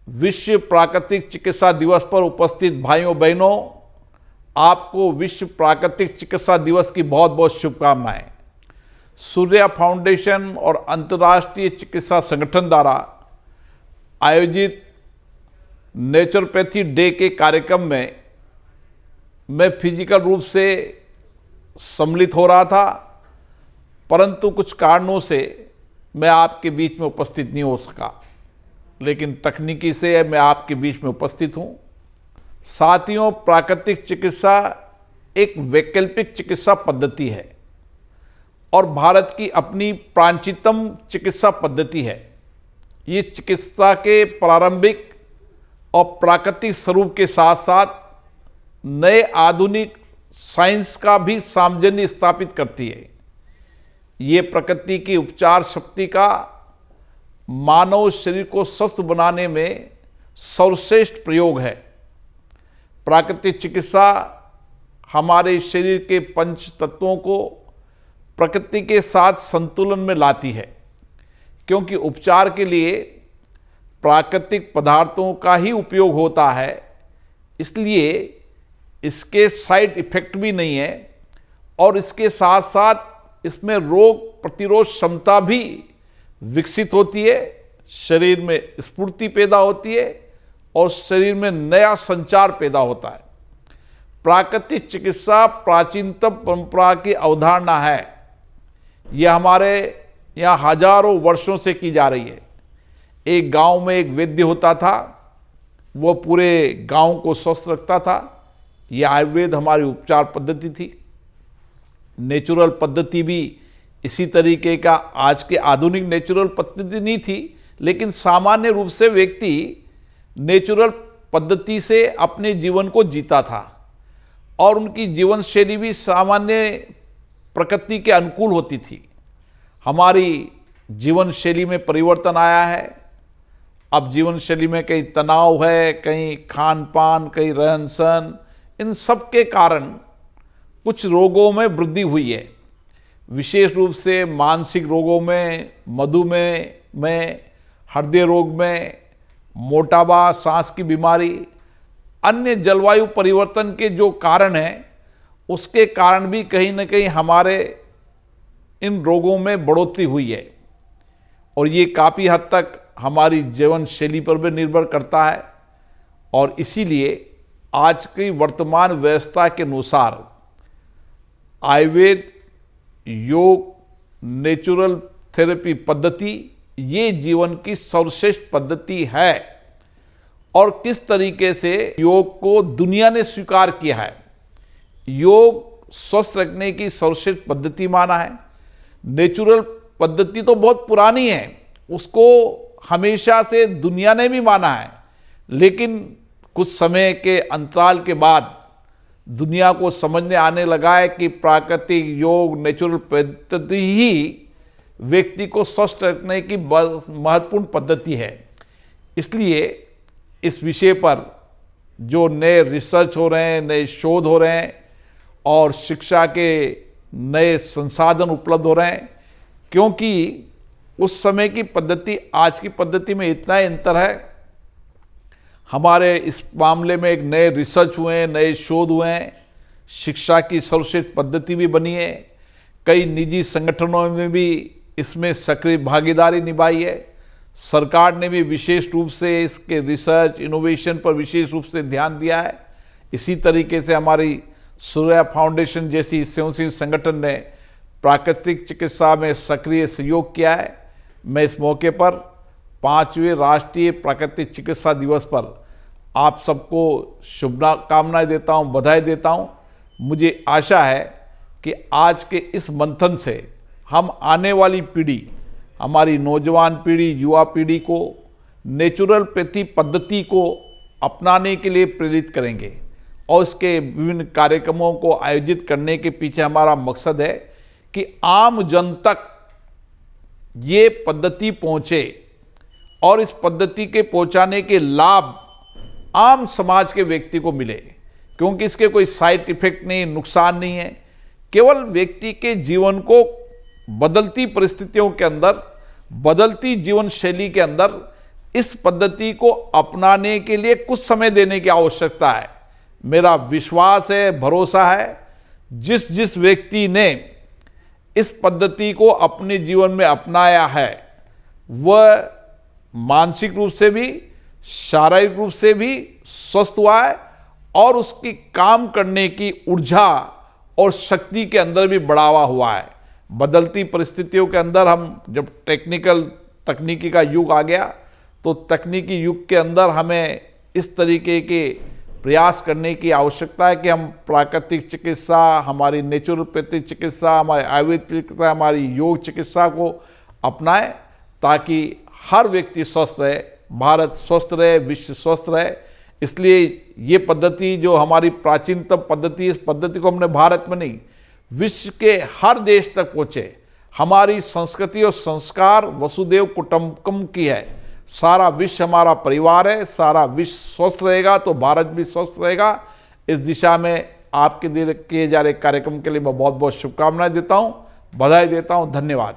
विश्व प्राकृतिक चिकित्सा दिवस पर उपस्थित भाइयों बहनों, आपको विश्व प्राकृतिक चिकित्सा दिवस की बहुत बहुत शुभकामनाएं। सूर्या फाउंडेशन और अंतर्राष्ट्रीय चिकित्सा संगठन द्वारा आयोजित नेचुरोपैथी डे के कार्यक्रम में मैं फिजिकल रूप से सम्मिलित हो रहा था, परंतु कुछ कारणों से मैं आपके बीच में उपस्थित नहीं हो सका, लेकिन तकनीकी से मैं आपके बीच में उपस्थित हूं। साथियों, प्राकृतिक चिकित्सा एक वैकल्पिक चिकित्सा पद्धति है और भारत की अपनी प्राचीनतम चिकित्सा पद्धति है। ये चिकित्सा के प्रारंभिक और प्राकृतिक स्वरूप के साथ साथ नए आधुनिक साइंस का भी सामंजस्य स्थापित करती है। ये प्रकृति की उपचार शक्ति का मानव शरीर को स्वस्थ बनाने में सर्वश्रेष्ठ प्रयोग है। प्राकृतिक चिकित्सा हमारे शरीर के पंच तत्वों को प्रकृति के साथ संतुलन में लाती है, क्योंकि उपचार के लिए प्राकृतिक पदार्थों का ही उपयोग होता है, इसलिए इसके साइड इफेक्ट भी नहीं है और इसके साथ साथ इसमें रोग प्रतिरोध क्षमता भी विकसित होती है, शरीर में स्फूर्ति पैदा होती है और शरीर में नया संचार पैदा होता है। प्राकृतिक चिकित्सा प्राचीनतम परंपरा की अवधारणा है। यह हमारे यहाँ हजारों वर्षों से की जा रही है। एक गांव में एक वैद्य होता था, वो पूरे गांव को स्वस्थ रखता था। यह आयुर्वेद हमारी उपचार पद्धति थी। नेचुरल पद्धति भी इसी तरीके का आज के आधुनिक नेचुरल पद्धति नहीं थी, लेकिन सामान्य रूप से व्यक्ति नेचुरल पद्धति से अपने जीवन को जीता था और उनकी जीवन शैली भी सामान्य प्रकृति के अनुकूल होती थी। हमारी जीवन शैली में परिवर्तन आया है। अब जीवन शैली में कहीं तनाव है, कहीं खान पान, कहीं रहन सहन, इन सब के कारण कुछ रोगों में वृद्धि हुई है। विशेष रूप से मानसिक रोगों में, मधुमेह में, हृदय रोग में, मोटापा, सांस की बीमारी, अन्य जलवायु परिवर्तन के जो कारण हैं, उसके कारण भी कहीं न कहीं हमारे इन रोगों में बढ़ोतरी हुई है और ये काफ़ी हद तक हमारी जीवन शैली पर भी निर्भर करता है। और इसीलिए आज की वर्तमान व्यवस्था के अनुसार आयुर्वेद, योग, नेचुरल थेरेपी पद्धति ये जीवन की सर्वश्रेष्ठ पद्धति है। और किस तरीके से योग को दुनिया ने स्वीकार किया है। योग स्वस्थ रखने की सर्वश्रेष्ठ पद्धति माना है। नेचुरल पद्धति तो बहुत पुरानी है, उसको हमेशा से दुनिया ने भी माना है, लेकिन कुछ समय के अंतराल के बाद दुनिया को समझने आने लगा है कि प्राकृतिक योग, नेचुरल पद्धति ही व्यक्ति को स्वस्थ रखने की महत्वपूर्ण पद्धति है। इसलिए इस विषय पर जो नए रिसर्च हो रहे हैं, नए शोध हो रहे हैं और शिक्षा के नए संसाधन उपलब्ध हो रहे हैं, क्योंकि उस समय की पद्धति आज की पद्धति में इतना ही अंतर है। हमारे इस मामले में एक नए रिसर्च हुए हैं, नए शोध हुए हैं, शिक्षा की सर्वश्रेष्ठ पद्धति भी बनी है। कई निजी संगठनों में भी इसमें सक्रिय भागीदारी निभाई है। सरकार ने भी विशेष रूप से इसके रिसर्च इनोवेशन पर विशेष रूप से ध्यान दिया है। इसी तरीके से हमारी सूर्या फाउंडेशन जैसी स्वयंसेवी संगठन ने प्राकृतिक चिकित्सा में सक्रिय सहयोग किया है। मैं इस मौके पर 5वें राष्ट्रीय प्राकृतिक चिकित्सा दिवस पर आप सबको शुभकामनाएं देता हूं, बधाई देता हूं। मुझे आशा है कि आज के इस मंथन से हम आने वाली पीढ़ी, हमारी नौजवान पीढ़ी, युवा पीढ़ी को नेचुरोपैथी पद्धति को अपनाने के लिए प्रेरित करेंगे और इसके विभिन्न कार्यक्रमों को आयोजित करने के पीछे हमारा मकसद है कि आम जन तक ये पद्धति पहुँचे और इस पद्धति के पहुँचाने के लाभ आम समाज के व्यक्ति को मिले, क्योंकि इसके कोई साइड इफेक्ट नहीं, नुकसान नहीं है। केवल व्यक्ति के जीवन को बदलती परिस्थितियों के अंदर, बदलती जीवन शैली के अंदर इस पद्धति को अपनाने के लिए कुछ समय देने की आवश्यकता है। मेरा विश्वास है, भरोसा है, जिस जिस व्यक्ति ने इस पद्धति को अपने जीवन में अपनाया है वह मानसिक रूप से भी, शारीरिक रूप से भी स्वस्थ हुआ है और उसकी काम करने की ऊर्जा और शक्ति के अंदर भी बढ़ावा हुआ है। बदलती परिस्थितियों के अंदर हम जब तकनीकी का युग आ गया तो तकनीकी युग के अंदर हमें इस तरीके के प्रयास करने की आवश्यकता है कि हम प्राकृतिक चिकित्सा, हमारी नेचुरोपैथिक चिकित्सा, हमारी आयुर्वेद चिकित्सा, हमारी योग चिकित्सा को अपनाएं ताकि हर व्यक्ति स्वस्थ रहे, भारत स्वस्थ रहे, विश्व स्वस्थ रहे। इसलिए ये पद्धति जो हमारी प्राचीनतम पद्धति, इस पद्धति को हमने भारत में नहीं, विश्व के हर देश तक पहुँचे। हमारी संस्कृति और संस्कार वसुदेव कुटुंबकम की है। सारा विश्व हमारा परिवार है, सारा विश्व स्वस्थ रहेगा तो भारत भी स्वस्थ रहेगा। इस दिशा में आपके किए जा रहे कार्यक्रम के लिए मैं बहुत बहुत शुभकामनाएं देता हूं, बधाई देता हूं। धन्यवाद।